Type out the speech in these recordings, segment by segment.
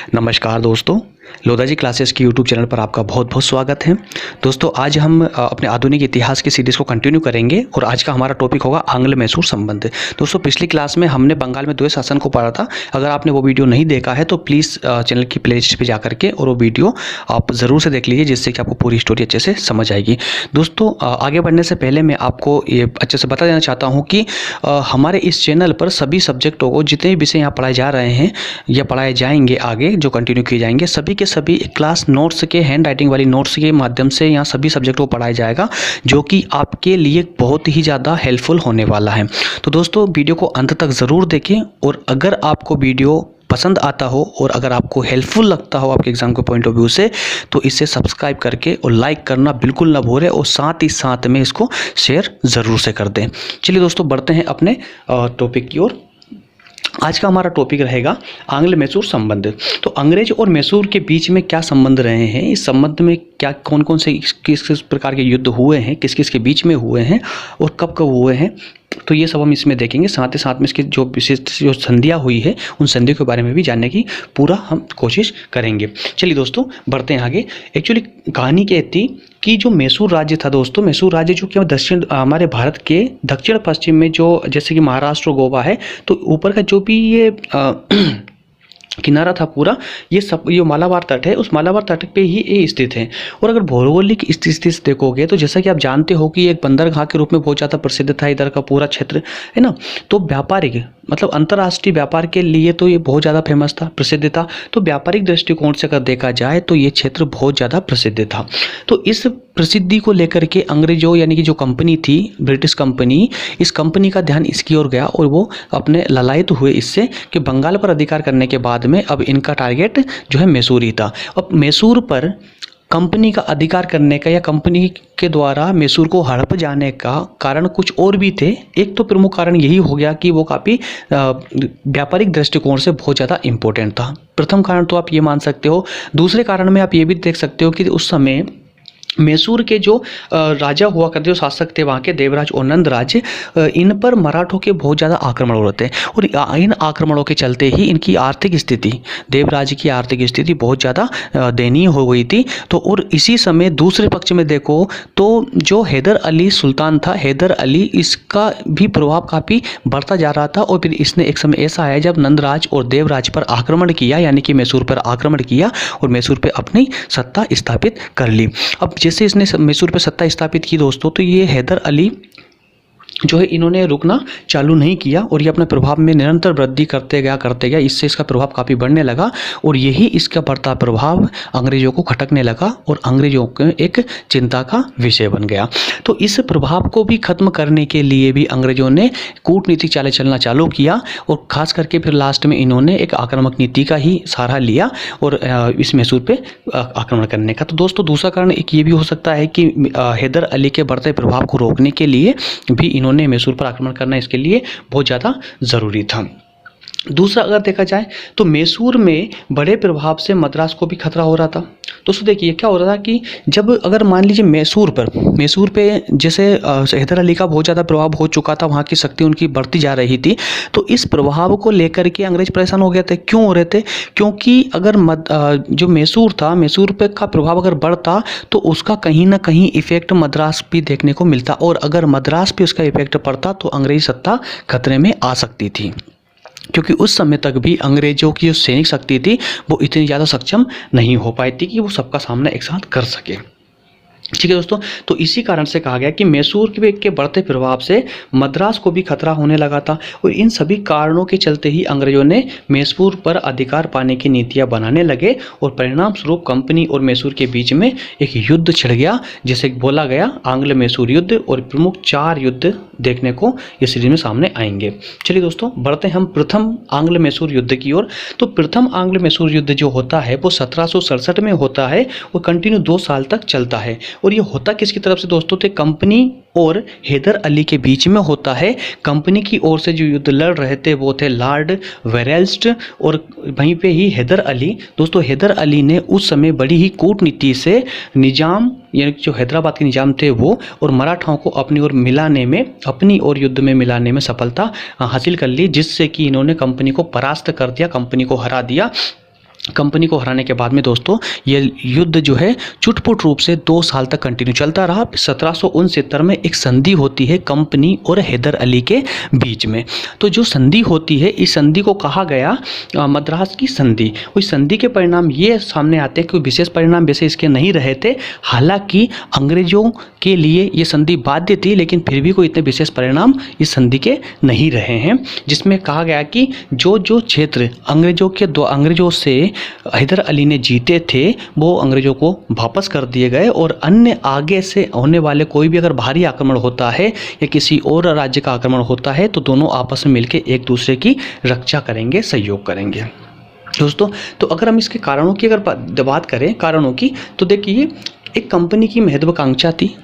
नमस्कार दोस्तों, लोधाजी क्लासेस की यूट्यूब चैनल पर आपका बहुत बहुत स्वागत है। दोस्तों आज हम अपने आधुनिक इतिहास की सीरीज़ को कंटिन्यू करेंगे और आज का हमारा टॉपिक होगा आंग्ल मैसूर संबंध। दोस्तों पिछली क्लास में हमने बंगाल में द्वैत शासन को पढ़ा था। अगर आपने वो वीडियो नहीं देखा है तो प्लीज़ चैनल की प्लेलिस्ट पे जा करके और वो वीडियो आप ज़रूर से देख लीजिए, जिससे कि आपको पूरी स्टोरी अच्छे से समझ आएगी। दोस्तों आगे बढ़ने से पहले मैं आपको ये अच्छे से बता देना चाहता हूँ कि हमारे इस चैनल पर सभी सब्जेक्टों को, जितने भी विषय यहाँ पढ़ाए जा रहे हैं या पढ़ाए जाएंगे आगे जो कंटिन्यू किए जाएंगे, सभी के सभी क्लास नोट्स के, हैंड राइटिंग वाली नोट्स के माध्यम से यहाँ सभी सब्जेक्टों को पढ़ाया जाएगा, जो कि आपके लिए बहुत ही ज़्यादा हेल्पफुल होने वाला है। तो दोस्तों वीडियो को अंत तक ज़रूर देखें और अगर आपको वीडियो पसंद आता हो और अगर आपको हेल्पफुल लगता हो आपके एग्जाम के पॉइंट ऑफ व्यू से, तो इसे सब्सक्राइब करके और लाइक करना बिल्कुल ना भूलें और साथ ही साथ में इसको शेयर ज़रूर से कर दें। चलिए दोस्तों बढ़ते हैं अपने टॉपिक की ओर। आज का हमारा टॉपिक रहेगा आंग्ल मैसूर संबंध। तो अंग्रेज और मैसूर के बीच में क्या संबंध रहे हैं, इस संबंध में क्या कौन कौन से किस किस प्रकार के युद्ध हुए हैं, किस किस के बीच में हुए हैं और कब कब हुए हैं, तो ये सब हम इसमें देखेंगे। साथ ही साथ में इसकी जो विशिष्ट जो संधियाँ हुई है उन संधियों के बारे में भी जानने की पूरा हम कोशिश करेंगे। चलिए दोस्तों बढ़ते हैं आगे। एक्चुअली कहानी क्या थी कि जो मैसूर राज्य था दोस्तों, मैसूर राज्य जो कि दक्षिण हमारे भारत के दक्षिण पश्चिम में, जो जैसे कि महाराष्ट्र और गोवा है, तो ऊपर का जो भी ये किनारा था पूरा, ये सब ये मालाबार तट है, उस मालाबार तट पे ही ये स्थित है। और अगर भौगोलिक स्थिति से देखोगे तो जैसा कि आप जानते हो कि एक बंदरगाह के रूप में बहुत ज़्यादा प्रसिद्ध था इधर का पूरा क्षेत्र, है ना। तो व्यापारिक मतलब अंतर्राष्ट्रीय व्यापार के लिए तो ये बहुत ज़्यादा फेमस था, प्रसिद्ध था। तो व्यापारिक दृष्टिकोण से अगर देखा जाए तो ये क्षेत्र बहुत ज़्यादा प्रसिद्ध था। तो इस प्रसिद्धि को लेकर के अंग्रेजों यानी कि जो कंपनी थी, ब्रिटिश कंपनी, इस कंपनी का ध्यान इसकी ओर गया और वो अपने ललायत हुए इससे कि बंगाल पर अधिकार करने के बाद में अब इनका टारगेट जो है मैसूर ही था। अब मैसूर पर कंपनी का अधिकार करने का या कंपनी के द्वारा मैसूर को हड़प जाने का कारण कुछ और भी थे। एक तो प्रमुख कारण यही हो गया कि वो काफ़ी व्यापारिक दृष्टिकोण से बहुत ज़्यादा इम्पोर्टेंट था। प्रथम कारण तो आप ये मान सकते हो। दूसरे कारण में आप ये भी देख सकते हो कि उस समय मैसूर के जो राजा हुआ करते, जो शासक थे वहाँ के, देवराज और नंदराज, इन पर मराठों के बहुत ज़्यादा आक्रमण हो रहे थे और इन आक्रमणों के चलते ही इनकी आर्थिक स्थिति, देवराज की आर्थिक स्थिति बहुत ज़्यादा दयनीय हो गई थी। तो और इसी समय दूसरे पक्ष में देखो तो जो हैदर अली सुल्तान था, हैदर अली, इसका भी प्रभाव काफ़ी बढ़ता जा रहा था। और फिर इसने एक समय ऐसा आया जब नंदराज और देवराज पर आक्रमण किया, यानी कि मैसूर पर आक्रमण किया और मैसूर पर अपनी सत्ता स्थापित कर ली। अब जैसे इसने मैसूर पर सत्ता स्थापित की दोस्तों, तो ये हैदर अली जो है इन्होंने रुकना चालू नहीं किया और ये अपने प्रभाव में निरंतर वृद्धि करते गया। इससे इसका प्रभाव काफ़ी बढ़ने लगा और यही इसका बढ़ता प्रभाव अंग्रेजों को खटकने लगा और अंग्रेजों के एक चिंता का विषय बन गया। तो इस प्रभाव को भी खत्म करने के लिए भी अंग्रेजों ने कूटनीतिक चालें चलना चालू किया और ख़ास करके फिर लास्ट में इन्होंने एक आक्रामक नीति का ही सहारा लिया और इस मैसूर पे आक्रमण करने का। तो दोस्तों दूसरा कारण एक ये भी हो सकता है कि हैदर अली के बढ़ते प्रभाव को रोकने के लिए भी इन्होंने मैसूर पर आक्रमण करना इसके लिए बहुत ज़्यादा ज़रूरी था। दूसरा अगर देखा जाए तो मैसूर में बड़े प्रभाव से मद्रास को भी खतरा हो रहा था। दोस्तों देखिए क्या हो रहा था कि जब अगर मान लीजिए मैसूर पे जैसे हैदर अली का बहुत ज़्यादा प्रभाव हो चुका था, वहाँ की शक्ति उनकी बढ़ती जा रही थी, तो इस प्रभाव को लेकर के अंग्रेज परेशान हो गए थे। क्यों हो रहे थे? क्योंकि अगर जो मैसूर था, मैसूर पे का प्रभाव अगर बढ़ता तो उसका कहीं ना कहीं इफेक्ट मद्रास भी देखने को मिलता और अगर मद्रास पे उसका इफेक्ट पड़ता तो अंग्रेजी सत्ता खतरे में आ सकती थी, क्योंकि उस समय तक भी अंग्रेजों की जो सैनिक शक्ति थी वो इतनी ज़्यादा सक्षम नहीं हो पाई थी कि वो सबका सामना एक साथ कर सके। ठीक है दोस्तों, तो इसी कारण से कहा गया कि मैसूर के बढ़ते प्रभाव से मद्रास को भी खतरा होने लगा था और इन सभी कारणों के चलते ही अंग्रेजों ने मैसूर पर अधिकार पाने की नीतियां बनाने लगे और परिणाम स्वरूप कंपनी और मैसूर के बीच में एक युद्ध छिड़ गया, जिसे बोला गया आंग्ल मैसूर युद्ध। और प्रमुख 4 युद्ध देखने को इस सीरीज में सामने आएंगे। चलिए दोस्तों बढ़ते हैं हम प्रथम आंग्ल मैसूर युद्ध की ओर। तो प्रथम आंग्ल मैसूर युद्ध जो होता है वो 1767 में होता है और कंटिन्यू 2 साल तक चलता है। और ये होता किसकी तरफ से दोस्तों? तो कंपनी और हैदर अली के बीच में होता है। कंपनी की ओर से जो युद्ध लड़ रहे थे वो थे लॉर्ड वेरेल्स्ट और वहीं पे ही हैदर अली। दोस्तों हैदर अली ने उस समय बड़ी ही कूटनीति से निजाम, यानी जो हैदराबाद के निजाम थे वो, और मराठाओं को अपनी ओर मिलाने में, अपनी ओर युद्ध में मिलाने में सफलता हासिल कर ली, जिससे कि इन्होंने कंपनी को परास्त कर दिया, कंपनी को हरा दिया कंपनी को हराने के बाद में दोस्तों ये युद्ध जो है चुटपुट रूप से 2 साल तक कंटिन्यू चलता रहा। 1769 में एक संधि होती है कंपनी और हैदर अली के बीच में। तो जो संधि होती है इस संधि को कहा गया मद्रास की संधि। उस संधि के परिणाम ये सामने आते हैं कि विशेष परिणाम वैसे इसके नहीं रहे थे, हालांकि अंग्रेजों के लिए ये संधि बाध्य थी, लेकिन फिर भी कोई इतने विशेष परिणाम इस संधि के नहीं रहे हैं, जिसमें कहा गया कि जो क्षेत्र अंग्रेजों से हैदर अली ने जीते थे वो अंग्रेजों को वापस कर दिए गए, और अन्य आगे से होने वाले कोई भी अगर भारी आक्रमण होता है या किसी और राज्य का आक्रमण होता है तो दोनों आपस में मिलकर एक दूसरे की रक्षा करेंगे, सहयोग करेंगे। दोस्तों तो अगर हम इसके कारणों की अगर बात करें कारणों की, तो देखिए एक कंपनी की महत्वाकांक्षा थी।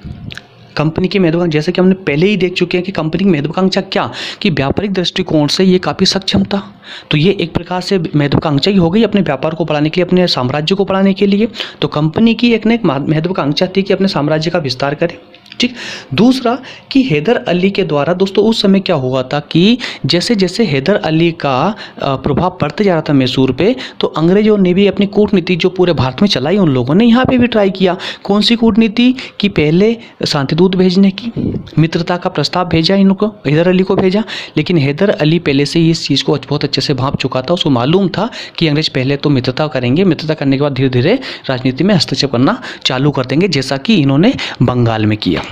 कंपनी की महत्वाकांक्षा जैसे कि हमने पहले ही देख चुके हैं कि कंपनी की महत्वाकांक्षा क्या, कि व्यापारिक दृष्टिकोण से ये काफ़ी सक्षम था। तो ये एक प्रकार से महत्वाकांक्षा ही हो गई अपने व्यापार को बढ़ाने के लिए, अपने साम्राज्य को बढ़ाने के लिए। तो कंपनी की एक महत्वाकांक्षा थी कि अपने साम्राज्य का विस्तार करे। ठीक। दूसरा कि हैदर अली के द्वारा दोस्तों उस समय क्या हुआ था कि जैसे जैसे हैदर अली का प्रभाव बढ़ते जा रहा था मैसूर पे, तो अंग्रेजों ने भी अपनी कूटनीति जो पूरे भारत में चलाई उन लोगों ने यहाँ पे भी ट्राई किया। कौन सी कूटनीति? कि पहले शांतिदूत भेजने की, मित्रता का प्रस्ताव भेजा इनको, हैदर अली को भेजा, लेकिन हैदर अली पहले से ही इस चीज़ को बहुत अच्छे से भांप चुका था। उसको मालूम था कि अंग्रेज पहले तो मित्रता करेंगे, मित्रता करने के बाद धीरे धीरे राजनीति में हस्तक्षेप करना चालू कर देंगे, जैसा कि इन्होंने बंगाल में किया।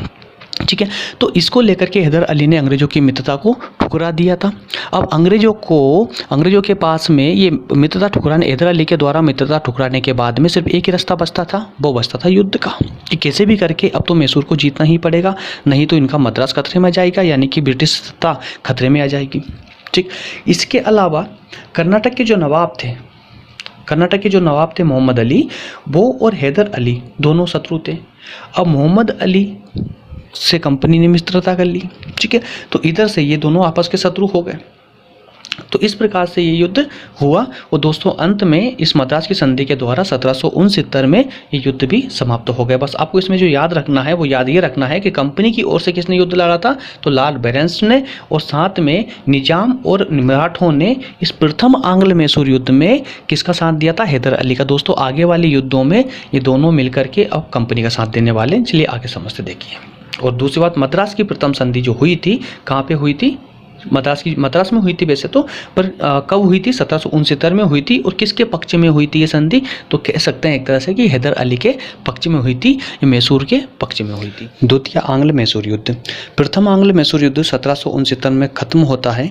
ठीक है, तो इसको लेकर के हैदर अली ने अंग्रेजों की मित्रता को ठुकरा दिया था। अब अंग्रेजों के पास में ये मित्रता ठुकराने, हैदर अली के द्वारा मित्रता ठुकराने के बाद में सिर्फ एक ही रास्ता बचता था, वो बचता था युद्ध का, कि कैसे भी करके अब तो मैसूर को जीतना ही पड़ेगा, नहीं तो इनका मद्रास खतरे में आ जाएगा, यानी कि ब्रिटिश सत्ता खतरे में आ जाएगी। ठीक। इसके अलावा कर्नाटक के जो नवाब थे मोहम्मद अली, वो और हैदर अली दोनों शत्रु थे। अब मोहम्मद अली से कंपनी ने मित्रता कर ली। ठीक है, तो इधर से ये दोनों आपस के शत्रु हो गए। तो इस प्रकार से ये युद्ध हुआ, और दोस्तों अंत में इस मद्रास की संधि के द्वारा 1769 में ये युद्ध भी समाप्त हो गया। बस आपको इसमें जो याद रखना है वो याद ये रखना है कि कंपनी की ओर से किसने युद्ध लड़ा था, तो लार्ड बेरेंस ने, और साथ में निजाम और मराठों ने इस प्रथम आंग्ल मैसूर युद्ध में किसका साथ दिया था, हैदर अली का। दोस्तों आगे वाले युद्धों में ये दोनों मिलकर के अब कंपनी का साथ देने वाले हैं। चलिए आगे समझते देखिए। और दूसरी बात, मद्रास की प्रथम संधि जो हुई थी, कहाँ पे हुई थी? मद्रास में हुई थी वैसे तो, पर कब हुई थी? 1769 में हुई थी। और किसके पक्ष में हुई थी ये संधि? तो कह सकते हैं एक तरह से कि हैदर अली के पक्ष में हुई थी, मैसूर के पक्ष में हुई थी। द्वितीय आंग्ल मैसूर युद्ध। प्रथम आंग्ल मैसूर युद्ध 1769 में खत्म होता है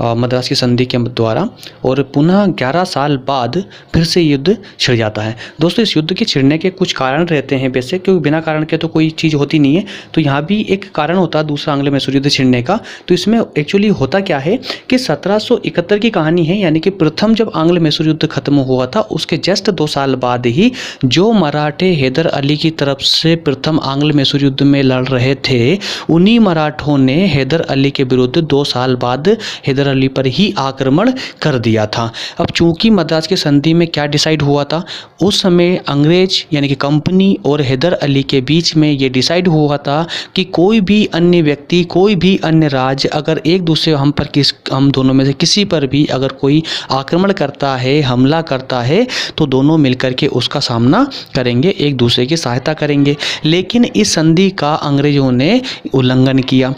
मद्रास की संधि के द्वारा, और पुनः 11 साल बाद फिर से युद्ध छिड़ जाता है। दोस्तों इस युद्ध के छिड़ने के कुछ कारण रहते हैं वैसे, क्योंकि बिना कारण के तो कोई चीज़ होती नहीं है। तो यहाँ भी एक कारण होता है दूसरा आंग्ल मैसूर युद्ध छिड़ने का। तो इसमें एक्चुअली होता क्या है कि 1771 की कहानी है, यानी कि प्रथम जब आंग्ल मैसूर युद्ध खत्म हुआ था उसके जस्ट 2 साल बाद ही जो मराठे हैदर अली की तरफ से प्रथम आंग्ल मैसूर युद्ध में लड़ रहे थे, उन्हीं मराठों ने हैदर अली के विरुद्ध 2 साल बाद हैदर अली पर ही आक्रमण कर दिया था। अब चूंकि मद्रास की संधि में क्या डिसाइड हुआ था, उस समय अंग्रेज यानी कि कंपनी और हैदर अली के बीच में ये डिसाइड हुआ था कि कोई भी अन्य व्यक्ति, कोई भी अन्य राज्य अगर एक दूसरे हम दोनों में से किसी पर भी अगर कोई आक्रमण करता है, हमला करता है, तो दोनों मिलकर के उसका सामना करेंगे, एक दूसरे की सहायता करेंगे। लेकिन इस संधि का अंग्रेजों ने उल्लंघन किया।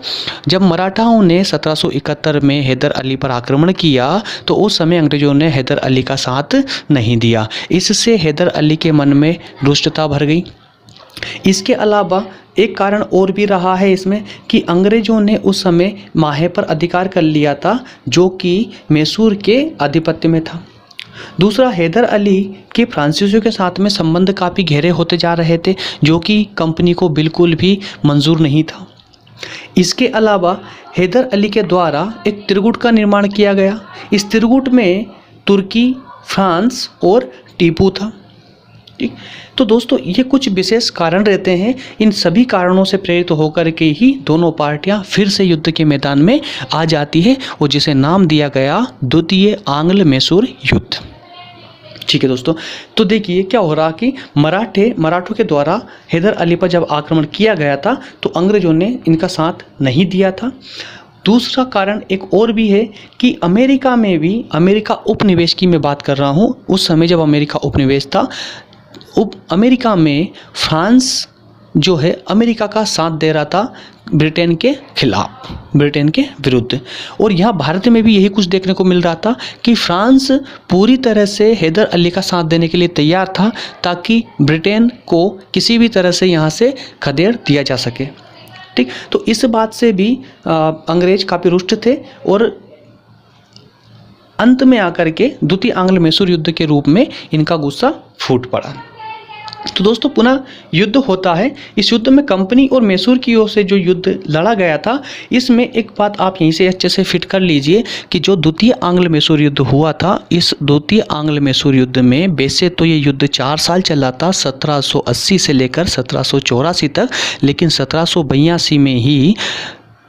जब मराठाओं ने 1771 में हैदर अली पर आक्रमण किया तो उस समय अंग्रेजों ने हैदर अली का साथ नहीं दिया। इससे हैदर अली के मन में रुष्टता भर गई। इसके अलावा एक कारण और भी रहा है इसमें कि अंग्रेजों ने उस समय माहे पर अधिकार कर लिया था, जो कि मैसूर के आधिपत्य में था। दूसरा, हैदर अली के फ्रांसीसियों के साथ में संबंध काफ़ी गहरे होते जा रहे थे, जो कि कंपनी को बिल्कुल भी मंजूर नहीं था। इसके अलावा हैदर अली के द्वारा एक त्रिगुट का निर्माण किया गया। इस त्रिगुट में तुर्की, फ्रांस और टीपू था। ठीक, तो दोस्तों ये कुछ विशेष कारण रहते हैं। इन सभी कारणों से प्रेरित होकर के ही दोनों पार्टियां फिर से युद्ध के मैदान में आ जाती है, और जिसे नाम दिया गया द्वितीय आंग्ल मैसूर युद्ध। ठीक है दोस्तों, तो देखिए क्या हो रहा कि मराठों के द्वारा हैदर अली पर जब आक्रमण किया गया था तो अंग्रेजों ने इनका साथ नहीं दिया था। दूसरा कारण एक और भी है कि अमेरिका में भी, अमेरिका उपनिवेश की मैं बात कर रहा हूँ, उस समय जब अमेरिका उपनिवेश था, अमेरिका में फ्रांस जो है अमेरिका का साथ दे रहा था ब्रिटेन के खिलाफ, ब्रिटेन के विरुद्ध। और यहाँ भारत में भी यही कुछ देखने को मिल रहा था कि फ्रांस पूरी तरह से हैदर अली का साथ देने के लिए तैयार था ताकि ब्रिटेन को किसी भी तरह से यहाँ से खदेड़ दिया जा सके। ठीक, तो इस बात से भी अंग्रेज काफ़ी रुष्ट थे और अंत में आकर के द्वितीय आंग्ल मैसूर युद्ध के रूप में इनका गुस्सा फूट पड़ा। तो दोस्तों पुनः युद्ध होता है। इस युद्ध में कंपनी और मैसूर की ओर से जो युद्ध लड़ा गया था, इसमें एक बात आप यहीं से अच्छे से फिट कर लीजिए कि जो द्वितीय आंग्ल मैसूर युद्ध हुआ था, इस द्वितीय आंग्ल मैसूर युद्ध में वैसे तो ये युद्ध 4 साल चला था, 1780 से लेकर 1784 तक, लेकिन 1782 में ही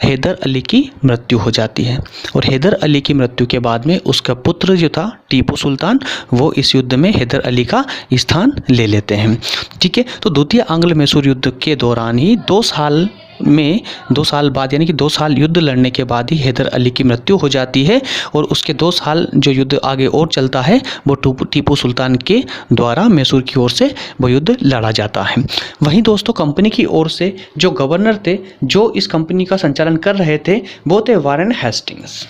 हैदर अली की मृत्यु हो जाती है। और हैदर अली की मृत्यु के बाद में उसका पुत्र जो था टीपू सुल्तान, वो इस युद्ध में हैदर अली का स्थान ले लेते हैं। ठीक है, तो द्वितीय आंग्ल मैसूर युद्ध के दौरान ही 2 साल बाद, यानी कि 2 साल युद्ध लड़ने के बाद ही हैदर अली की मृत्यु हो जाती है। और उसके 2 साल जो युद्ध आगे और चलता है वो टीपू सुल्तान के द्वारा मैसूर की ओर से वो युद्ध लड़ा जाता है। वहीं दोस्तों कंपनी की ओर से जो गवर्नर थे, जो इस कंपनी का संचालन कर रहे थे, वो थे वारेन हेस्टिंग्स।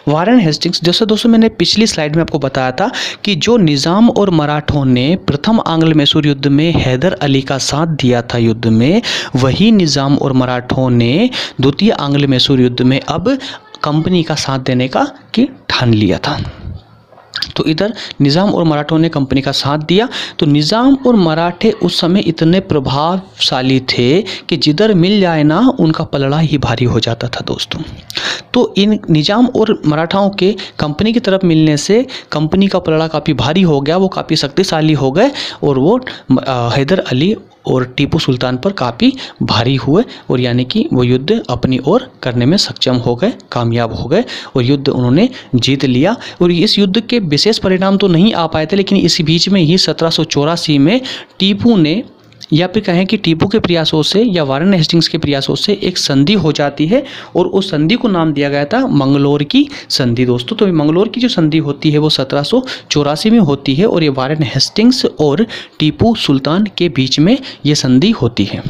वारेन हेस्टिंग्स, जैसे दोस्तों मैंने पिछली स्लाइड में आपको बताया था कि जो निज़ाम और मराठों ने प्रथम आंग्ल मैसूर युद्ध में हैदर अली का साथ दिया था युद्ध में, वही निज़ाम और मराठों ने द्वितीय आंग्ल मैसूर युद्ध में अब कंपनी का साथ देने का ठान लिया था। तो इधर निज़ाम और मराठों ने कंपनी का साथ दिया। तो निज़ाम और मराठे उस समय इतने प्रभावशाली थे कि जिधर मिल जाए ना, उनका पलड़ा ही भारी हो जाता था दोस्तों। तो इन निज़ाम और मराठाओं के कंपनी की तरफ मिलने से कंपनी का पलड़ा काफ़ी भारी हो गया, वो काफ़ी शक्तिशाली हो गए और वो हैदर अली और टीपू सुल्तान पर काफ़ी भारी हुए और यानी कि वो युद्ध अपनी ओर करने में सक्षम हो गए, कामयाब हो गए और युद्ध उन्होंने जीत लिया। और इस युद्ध के विशेष परिणाम तो नहीं आ पाए थे, लेकिन इसी बीच में ही 1784 में टीपू ने, या फिर कहें कि टीपू के प्रयासों से या वारेन हेस्टिंग्स के प्रयासों से एक संधि हो जाती है और उस संधि को नाम दिया गया था मंगलोर की संधि दोस्तों। तो मंगलोर की जो संधि होती है वो 1784 में होती है और ये वारेन हेस्टिंग्स और टीपू सुल्तान के बीच में ये संधि होती है।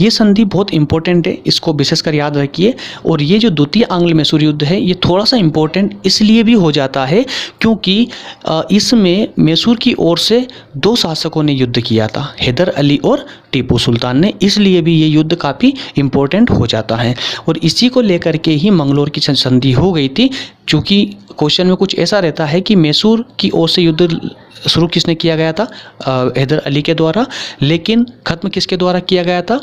ये संधि बहुत इंपॉर्टेंट है, इसको विशेषकर याद रखिए। और ये जो द्वितीय आंग्ल मैसूर युद्ध है, ये थोड़ा सा इंपॉर्टेंट इसलिए भी हो जाता है क्योंकि इसमें मैसूर की ओर से 2 शासकों ने युद्ध किया था, हैदर अली और टीपू सुल्तान ने, इसलिए भी ये युद्ध काफ़ी इंपॉर्टेंट हो जाता है। और इसी को लेकर के ही मंगलोर की संधि हो गई थी। चूँकि क्वेश्चन में कुछ ऐसा रहता है कि मैसूर की ओर से युद्ध शुरू किसने किया गया था, हैदर अली के द्वारा, लेकिन ख़त्म किसके द्वारा किया गया था,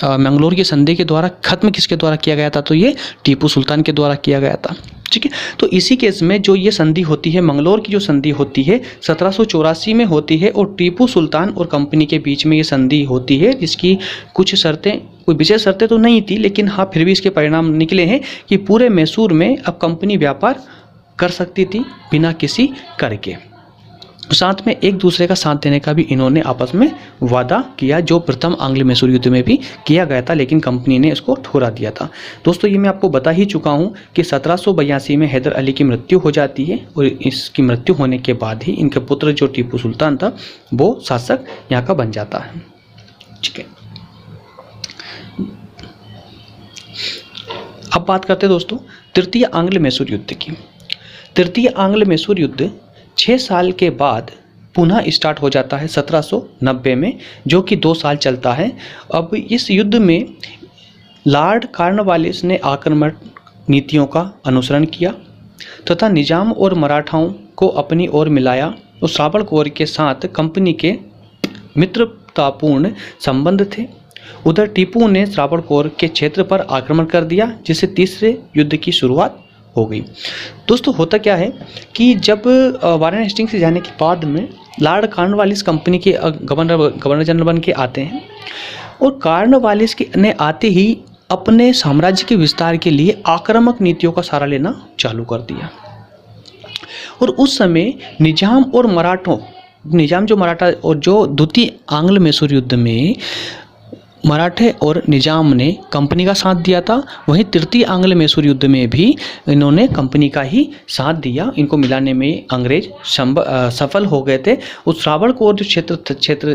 मंगलोर की संधि के द्वारा ख़त्म किसके द्वारा किया गया था, तो ये टीपू सुल्तान के द्वारा किया गया था। ठीक है, तो इसी केस में जो ये संधि होती है, मंगलोर की जो संधि होती है 1784 में होती है और टीपू सुल्तान और कंपनी के बीच में ये संधि होती है, जिसकी कुछ शर्तें, कोई विशेष शर्तें तो नहीं थी, लेकिन हाँ फिर भी इसके परिणाम निकले हैं कि पूरे मैसूर में अब कंपनी व्यापार कर सकती थी बिना किसी कर के। साथ में एक दूसरे का साथ देने का भी इन्होंने आपस में वादा किया, जो प्रथम आंग्ल मैसूर युद्ध में भी किया गया था, लेकिन कंपनी ने इसको ठुकरा दिया था। दोस्तों ये मैं आपको बता ही चुका हूँ कि 1782 में हैदर अली की मृत्यु हो जाती है और इसकी मृत्यु होने के बाद ही इनके पुत्र जो टीपू सुल्तान था वो शासक यहाँ का बन जाता है। ठीक है, अब बात करते हैं दोस्तों तृतीय आंग्ल मैसूर युद्ध की। तृतीय आंग्ल मैसूर युद्ध 6 साल के बाद पुनः स्टार्ट हो जाता है 1790 में, जो कि 2 साल चलता है। अब इस युद्ध में लॉर्ड कॉर्नवालिस ने आक्रमण नीतियों का अनुसरण किया तथा निजाम और मराठाओं को अपनी ओर मिलाया और श्रावणकोर के साथ कंपनी के मित्रतापूर्ण संबंध थे। उधर टीपू ने श्रावणकोर के क्षेत्र पर आक्रमण कर दिया, जिससे तीसरे युद्ध की शुरुआत हो गई। दोस्तों होता क्या है कि जब वारेन हेस्टिंग्स से जाने के बाद में लॉर्ड कॉर्नवालिस कंपनी के गवर्नर जनरल बन के आते हैं और कॉर्नवालिस ने आते ही अपने साम्राज्य के विस्तार के लिए आक्रामक नीतियों का सहारा लेना चालू कर दिया। और उस समय निजाम और मराठों, निजाम जो मराठा और जो द्वितीय आंग्ल मैसूर युद्ध में मराठे और निजाम ने कंपनी का साथ दिया था, वहीं तृतीय आंग्ल मैसूर युद्ध में भी इन्होंने कंपनी का ही साथ दिया। इनको मिलाने में अंग्रेज सफल हो गए थे। उस श्रावणकोर जो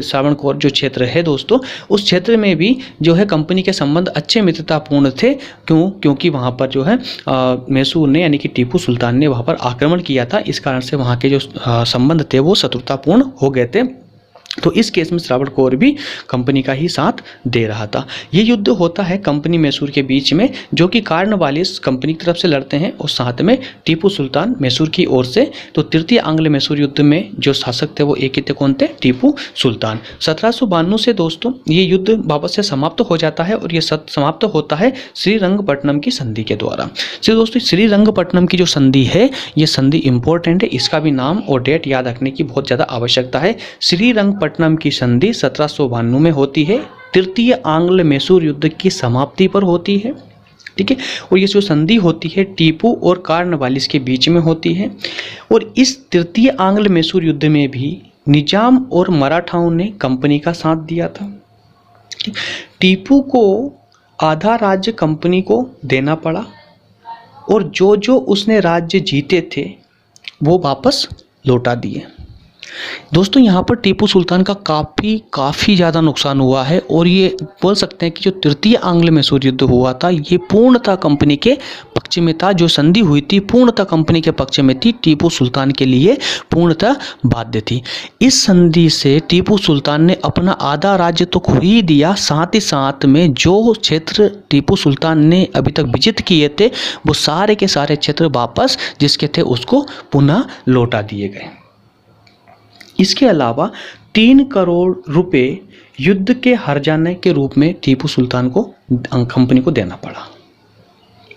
श्रावणकोर जो क्षेत्र है दोस्तों, उस क्षेत्र में भी जो है कंपनी के संबंध अच्छे मित्रतापूर्ण थे। क्योंकि वहाँ पर जो है मैसूर ने यानी कि टीपू सुल्तान ने वहाँ पर आक्रमण किया था, इस कारण से वहाँ के जो संबंध थे वो शत्रुतापूर्ण हो गए थे। तो इस केस में श्रावणकोर भी कंपनी का ही साथ दे रहा था। ये युद्ध होता है कंपनी मैसूर के बीच में, जो कि कार्नवालिस कंपनी की तरफ से लड़ते हैं और साथ में टीपू सुल्तान मैसूर की ओर से। तो तृतीय आंग्ल मैसूर युद्ध में जो शासक थे वो एक ही थे, कौन थे? टीपू सुल्तान। 1792 से दोस्तों ये युद्ध वापस से समाप्त हो जाता है और ये समाप्त होता है श्रीरंगपट्टनम की संधि के द्वारा। तो दोस्तों श्रीरंगपट्टनम की जो संधि है, ये संधि इंपॉर्टेंट है, इसका भी नाम और डेट याद रखने की बहुत ज़्यादा आवश्यकता है। श्रीरंगपट्टनम की संधि 1792 में होती है, तृतीय आंग्ल मैसूर युद्ध की समाप्ति पर होती है, ठीक है। और ये जो संधि होती है टीपू और कार्नवालिस के बीच में होती है। और इस तृतीय आंग्ल मैसूर युद्ध में भी निजाम और मराठाओं ने कंपनी का साथ दिया था। टीपू को आधा राज्य कंपनी को देना पड़ा और जो उसने राज्य जीते थे वो वापस लौटा दिए। दोस्तों यहाँ पर टीपू सुल्तान का काफ़ी ज़्यादा नुकसान हुआ है और ये बोल सकते हैं कि जो तृतीय आंग्ल मैसूर युद्ध हुआ था ये पूर्णतः कंपनी के पक्ष में था। जो संधि हुई थी पूर्णतः कंपनी के पक्ष में थी, टीपू सुल्तान के लिए पूर्णतः बाध्य थी। इस संधि से टीपू सुल्तान ने अपना आधा राज्य तो खो ही दिया, साथ ही साथ में जो क्षेत्र टीपू सुल्तान ने अभी तक विजित किए थे वो सारे के सारे क्षेत्र वापस जिसके थे उसको पुनः लौटा दिए गए। इसके अलावा 3 करोड़ रुपए युद्ध के हार जाने के रूप में टीपू सुल्तान को कंपनी को देना पड़ा।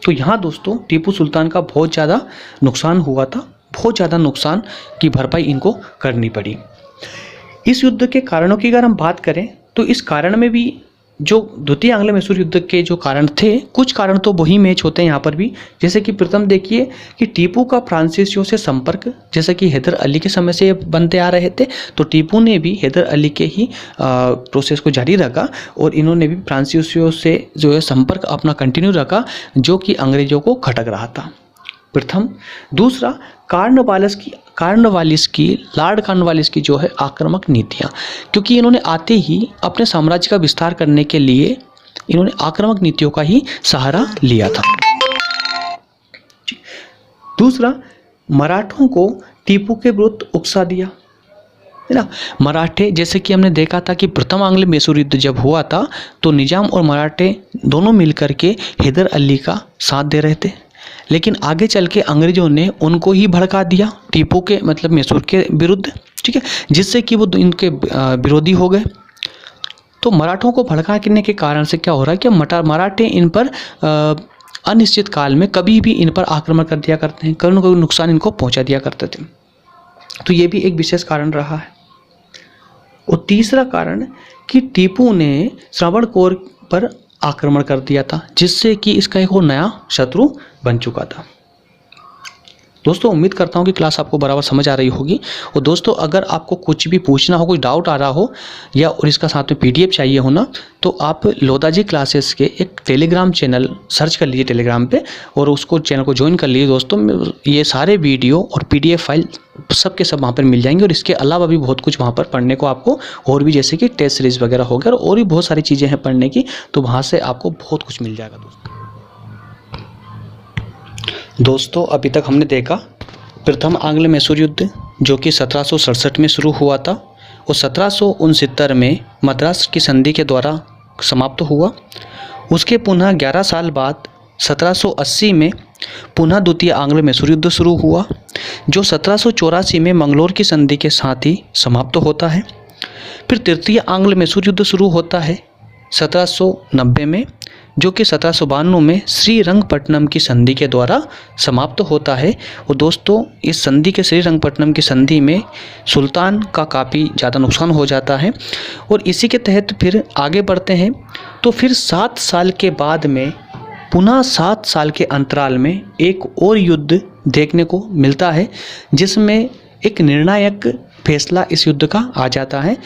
तो यहाँ दोस्तों टीपू सुल्तान का बहुत ज़्यादा नुकसान हुआ था, बहुत ज़्यादा नुकसान की भरपाई इनको करनी पड़ी। इस युद्ध के कारणों की अगर हम बात करें तो इस कारण में भी जो द्वितीय आंग्ल मैसूर युद्ध के जो कारण थे, कुछ कारण तो वही मैच होते हैं यहाँ पर भी। जैसे कि प्रथम देखिए कि टीपू का फ्रांसीसियों से संपर्क, जैसे कि हैदर अली के समय से बनते आ रहे थे, तो टीपू ने भी हैदर अली के ही प्रोसेस को जारी रखा और इन्होंने भी फ्रांसीसियों से जो है संपर्क अपना कंटिन्यू रखा, जो कि अंग्रेजों को खटक रहा था, प्रथम। दूसरा लॉर्ड कार्नवालिस की जो है आक्रामक नीतियाँ, क्योंकि इन्होंने आते ही अपने साम्राज्य का विस्तार करने के लिए इन्होंने आक्रामक नीतियों का ही सहारा लिया था। दूसरा, मराठों को टीपू के विरुद्ध उकसा दिया, है ना। मराठे, जैसे कि हमने देखा था कि प्रथम आंग्ल मैसूर युद्ध जब हुआ था तो निजाम और मराठे दोनों मिलकर के हैदर अली का साथ दे रहे थे, लेकिन आगे चल के अंग्रेजों ने उनको ही भड़का दिया टीपू के मतलब मैसूर के विरुद्ध, ठीक है, जिससे कि वो इनके विरोधी हो गए। तो मराठों को भड़काने के कारण से क्या हो रहा है कि मराठे इन पर अनिश्चित काल में कभी भी इन पर आक्रमण कर दिया करते हैं, कभी न कभी नुकसान इनको पहुंचा दिया करते थे। तो ये भी एक विशेष कारण रहा है। और तीसरा कारण कि टीपू ने श्रावणकोर पर आक्रमण कर दिया था, जिससे कि इसका एक और नया शत्रु बन चुका था। दोस्तों उम्मीद करता हूँ कि क्लास आपको बराबर समझ आ रही होगी। और दोस्तों अगर आपको कुछ भी पूछना हो, कोई डाउट आ रहा हो या और इसका साथ में पीडीएफ चाहिए हो ना, तो आप लोदाजी क्लासेस के एक टेलीग्राम चैनल सर्च कर लीजिए टेलीग्राम पे और उसको चैनल को ज्वाइन कर लीजिए दोस्तों। ये सारे वीडियो और पीडीएफ फाइल सब के सब वहाँ पर मिल जाएंगे और इसके अलावा भी बहुत कुछ वहाँ पर पढ़ने को आपको और भी, जैसे कि टेस्ट सीरीज़ वगैरह हो गया और भी बहुत सारी चीज़ें हैं पढ़ने की, तो वहाँ से आपको बहुत कुछ मिल जाएगा दोस्तों। अभी तक हमने देखा प्रथम आंग्ल मैसूर युद्ध जो कि 1767 में शुरू हुआ था और 1769 में मद्रास की संधि के द्वारा समाप्त हुआ। उसके पुनः 11 साल बाद 1780 में पुनः द्वितीय आंग्ल मैसूर युद्ध शुरू हुआ, जो 1784 में मंगलोर की संधि के साथ ही समाप्त होता है। फिर तृतीय आंग्ल मैसूर युद्ध शुरू होता है 1790 में, जो कि 1792 में श्रीरंगपट्टनम की संधि के द्वारा समाप्त होता है। और दोस्तों इस संधि के श्रीरंगपट्टनम की संधि में सुल्तान का काफ़ी ज़्यादा नुकसान हो जाता है। और इसी के तहत फिर आगे बढ़ते हैं तो फिर 7 साल के बाद में पुनः 7 साल के अंतराल में एक और युद्ध देखने को मिलता है, जिसमें एक निर्णायक फैसला इस युद्ध का आ जाता है।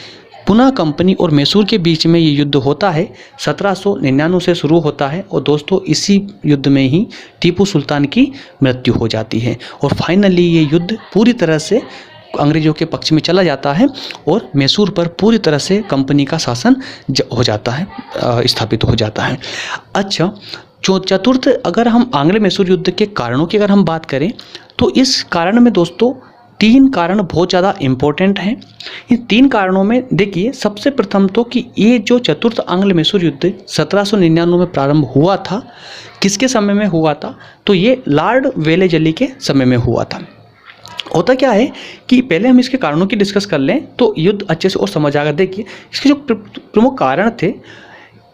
पुनः कंपनी और मैसूर के बीच में ये युद्ध होता है। 1799 से शुरू होता है और दोस्तों इसी युद्ध में ही टीपू सुल्तान की मृत्यु हो जाती है और फाइनली ये युद्ध पूरी तरह से अंग्रेजों के पक्ष में चला जाता है और मैसूर पर पूरी तरह से कंपनी का शासन हो जाता है, स्थापित हो जाता है। अच्छा, जो चतुर्थ, अगर हम आंग्ल मैसूर युद्ध के कारणों की अगर हम बात करें तो इस कारण में दोस्तों 3 कारण बहुत ज़्यादा इम्पोर्टेंट हैं। इन 3 कारणों में देखिए, सबसे प्रथम तो कि ये जो चतुर्थ आंग्ल मैसूर युद्ध 1799 में प्रारंभ हुआ था, किसके समय में हुआ था? तो ये लॉर्ड वेलेजली के समय में हुआ था। होता क्या है कि पहले हम इसके कारणों की डिस्कस कर लें तो युद्ध अच्छे से और समझ आएगा। देखिए, इसके जो प्रमुख कारण थे,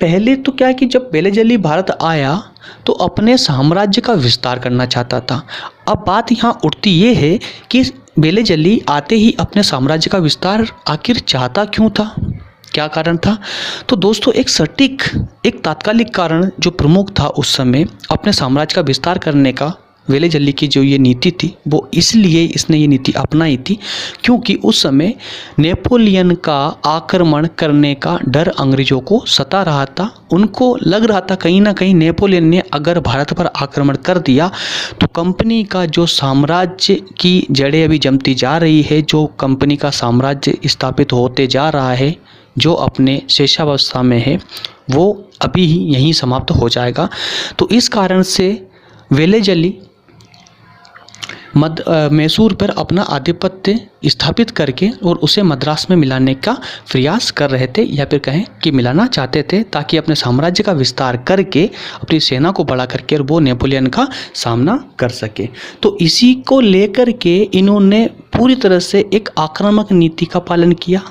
पहले तो क्या है कि जब वेलेजली भारत आया तो अपने साम्राज्य का विस्तार करना चाहता था। अब बात यहाँ उठती ये है कि वेलेजली आते ही अपने साम्राज्य का विस्तार आखिर चाहता क्यों था, क्या कारण था? तो दोस्तों एक तात्कालिक कारण जो प्रमुख था उस समय अपने साम्राज्य का विस्तार करने का, वेलेजली की जो ये नीति थी वो इसलिए इसने ये नीति अपनाई थी क्योंकि उस समय नेपोलियन का आक्रमण करने का डर अंग्रेजों को सता रहा था। उनको लग रहा था कहीं ना कहीं नेपोलियन ने अगर भारत पर आक्रमण कर दिया तो कंपनी का जो साम्राज्य की जड़ें अभी जमती जा रही है, जो कंपनी का साम्राज्य स्थापित होते जा रहा है, जो अपने शेषावस्था में है, वो अभी ही यहीं समाप्त हो जाएगा। तो इस कारण से वेलेजली मैसूर पर अपना आधिपत्य स्थापित करके और उसे मद्रास में मिलाने का प्रयास कर रहे थे, या फिर कहें कि मिलाना चाहते थे, ताकि अपने साम्राज्य का विस्तार करके अपनी सेना को बढ़ा करके और वो नेपोलियन का सामना कर सके। तो इसी को लेकर के इन्होंने पूरी तरह से एक आक्रामक नीति का पालन किया।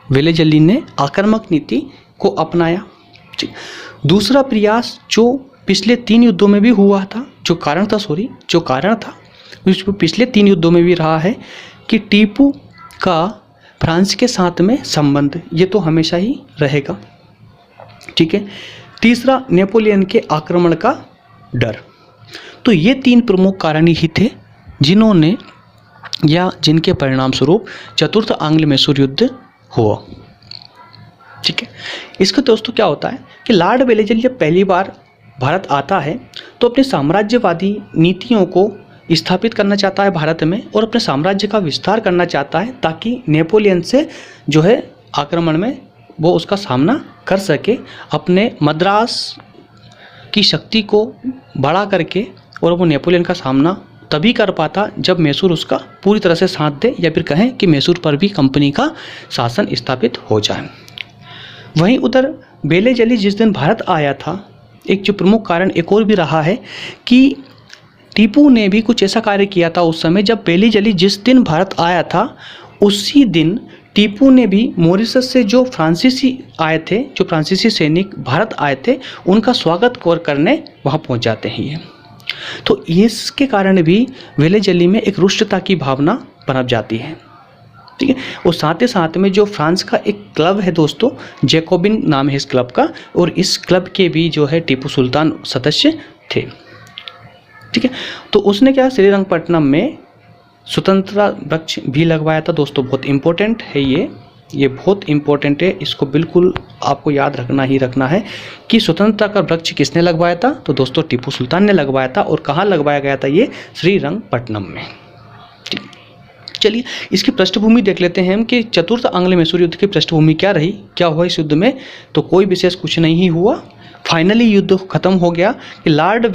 वेलेजली ने आक्रामक नीति को अपनाया। दूसरा प्रयास जो पिछले 3 युद्धों में भी हुआ था, जो कारण था पिछले 3 युद्धों में भी रहा है कि टीपू का फ्रांस के साथ में संबंध, ये तो हमेशा ही रहेगा, ठीक है। तीसरा, नेपोलियन के आक्रमण का डर। तो ये 3 प्रमुख कारण ही थे जिन्होंने या जिनके परिणाम स्वरूप चतुर्थ आंग्ल मैसूर युद्ध हुआ, ठीक है। इसका दोस्तों क्या होता है कि लॉर्ड वेलेजली जब पहली बार भारत आता है तो अपने साम्राज्यवादी नीतियों को स्थापित करना चाहता है भारत में और अपने साम्राज्य का विस्तार करना चाहता है ताकि नेपोलियन से जो है आक्रमण में वो उसका सामना कर सके, अपने मद्रास की शक्ति को बढ़ा करके, और वो नेपोलियन का सामना तभी कर पाता जब मैसूर उसका पूरी तरह से साथ दे, या फिर कहें कि मैसूर पर भी कंपनी का शासन स्थापित हो जाए। वहीं उधर वेलेजली जिस दिन भारत आया था, एक जो प्रमुख कारण एक और भी रहा है कि टीपू ने भी कुछ ऐसा कार्य किया था उस समय। जब वेलेजली जिस दिन भारत आया था उसी दिन टीपू ने भी मॉरिशस से जो फ्रांसीसी सैनिक भारत आए थे उनका स्वागत करने वहाँ पहुँच जाते हैं। तो इसके कारण भी वेलेजली में एक रुष्टता की भावना पनप जाती है, ठीक है। और साथ ही साथ में जो फ्रांस का एक क्लब है दोस्तों, जैकोबिन नाम है इस क्लब का, और इस क्लब के भी जो है टीपू सुल्तान सदस्य थे, ठीक है। तो उसने क्या श्रीरंगपट्टनम में स्वतंत्रता वृक्ष भी लगवाया था दोस्तों। बहुत इंपॉर्टेंट है ये बहुत इंपॉर्टेंट है, इसको बिल्कुल आपको याद रखना है कि स्वतंत्रता का वृक्ष किसने लगवाया था? तो दोस्तों टीपू सुल्तान ने लगवाया था। और कहाँ लगवाया गया था? ये श्रीरंगपट्टनम में। चलिए इसकी पृष्ठभूमि देख लेते हैं हम कि चतुर्थ आंग्ल मैसूर युद्ध की पृष्ठभूमि क्या रही, क्या हुआ इस युद्ध में। तो कोई विशेष कुछ नहीं हुआ, फाइनली युद्ध खत्म हो गया कि लॉर्ड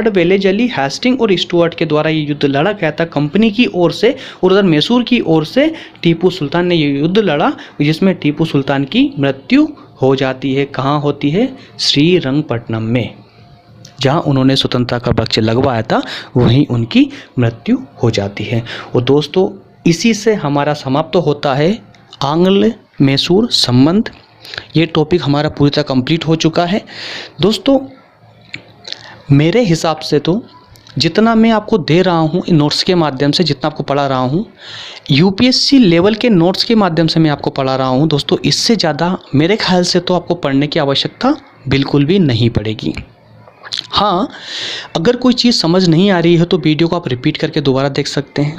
वेलेजली हेस्टिंग और स्टुअर्ट के द्वारा ये युद्ध लड़ा गया था कंपनी की ओर से, और उधर मैसूर की ओर से टीपू सुल्तान ने ये युद्ध लड़ा, जिसमें टीपू सुल्तान की मृत्यु हो जाती है। कहाँ होती है? श्रीरंगपट्टनम में, जहाँ उन्होंने स्वतंत्रता का वृक्ष लगवाया था वहीं उनकी मृत्यु हो जाती है। और दोस्तों इसी से हमारा समाप्त होता है आंग्ल मैसूर संबंध। ये टॉपिक हमारा पूरी तरह कंप्लीट हो चुका है दोस्तों। मेरे हिसाब से तो जितना मैं आपको दे रहा हूँ इन नोट्स के माध्यम से, जितना आपको पढ़ा रहा हूँ यूपीएससी लेवल के नोट्स के माध्यम से मैं आपको पढ़ा रहा हूँ दोस्तों, इससे ज़्यादा मेरे ख्याल से तो आपको पढ़ने की आवश्यकता बिल्कुल भी नहीं पड़ेगी। हाँ, अगर कोई चीज़ समझ नहीं आ रही है तो वीडियो को आप रिपीट करके दोबारा देख सकते हैं,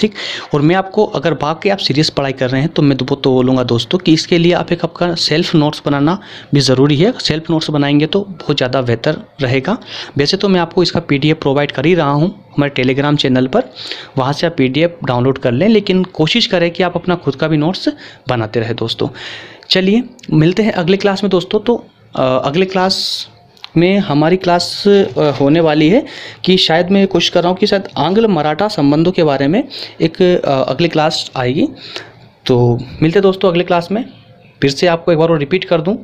ठीक। और मैं आपको अगर बाकी आप सीरियस पढ़ाई कर रहे हैं तो मैं तो बोलूँगा दोस्तों कि इसके लिए आप एक आपका सेल्फ नोट्स बनाना भी ज़रूरी है। सेल्फ नोट्स बनाएंगे तो बहुत ज़्यादा बेहतर रहेगा। वैसे तो मैं आपको इसका PDF प्रोवाइड कर ही रहा हूँ हमारे टेलीग्राम चैनल पर, वहाँ से आप PDF डाउनलोड कर लें, लेकिन कोशिश करें कि आप अपना खुद का भी नोट्स बनाते रहें दोस्तों। चलिए मिलते हैं अगले क्लास में दोस्तों। तो अगले क्लास में हमारी क्लास होने वाली है कि शायद मैं कोशिश कर रहा हूँ कि शायद आंग्ल मराठा संबंधों के बारे में एक अगली क्लास आएगी। तो मिलते दोस्तों अगले क्लास में। फिर से आपको एक बार और रिपीट कर दूँ,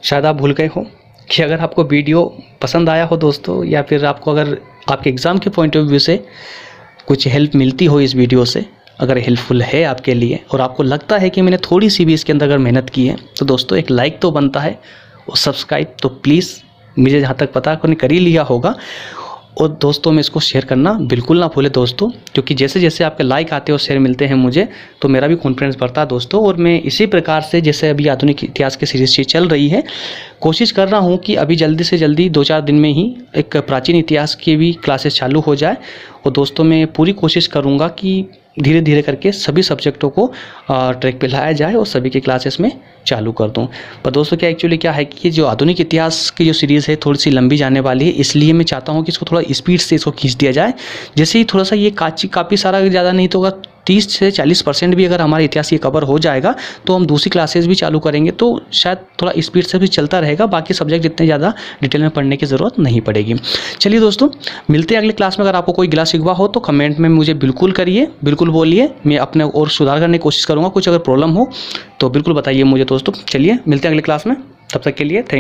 शायद आप भूल गए हो, कि अगर आपको वीडियो पसंद आया हो दोस्तों, या फिर आपको अगर आपके एग्ज़ाम के पॉइंट ऑफ व्यू से कुछ हेल्प मिलती हो इस वीडियो से, अगर हेल्पफुल है आपके लिए और आपको लगता है कि मैंने थोड़ी सी भी इसके अंदर अगर मेहनत की है, तो दोस्तों एक लाइक तो बनता है और सब्सक्राइब तो प्लीज़, मुझे जहाँ तक पता है कर ही लिया होगा। और दोस्तों में इसको शेयर करना बिल्कुल ना भूलें दोस्तों, क्योंकि जैसे जैसे आपके लाइक आते हैं और शेयर मिलते हैं मुझे, तो मेरा भी कॉन्फिडेंस बढ़ता है दोस्तों। और मैं इसी प्रकार से, जैसे अभी आधुनिक इतिहास की सीरीज चल रही है, कोशिश कर रहा हूँ कि अभी जल्दी से जल्दी 2-4 दिन में ही एक प्राचीन इतिहास की भी क्लासेस चालू हो जाए। और दोस्तों मैं पूरी कोशिश करूँगा कि धीरे धीरे करके सभी सब्जेक्टों को ट्रैक पे लाया जाए और सभी के क्लासेस में चालू कर दूं। पर दोस्तों क्या है कि जो आधुनिक इतिहास की जो सीरीज़ है थोड़ी सी लंबी जाने वाली है, इसलिए मैं चाहता हूं कि इसको थोड़ा स्पीड से इसको खींच दिया जाए। जैसे ही थोड़ा सा ये काफ़ी सारा ज़्यादा नहीं तो होगा, 30 से 40% भी अगर हमारा इतिहास ये कवर हो जाएगा तो हम दूसरी क्लासेस भी चालू करेंगे, तो शायद थोड़ा स्पीड से भी चलता रहेगा। बाकी सब्जेक्ट इतने ज़्यादा डिटेल में पढ़ने की ज़रूरत नहीं पड़ेगी। चलिए दोस्तों मिलते हैं अगले क्लास में। अगर आपको कोई गिला शिकवा हो तो कमेंट में मुझे बिल्कुल करिए, बिल्कुल बोलिए, मैं अपने और सुधार करने की कोशिश करूँगा। कुछ अगर प्रॉब्लम हो तो बिल्कुल बताइए मुझे दोस्तों। चलिए मिलते हैं अगले क्लास में, तब तक के लिए थैंक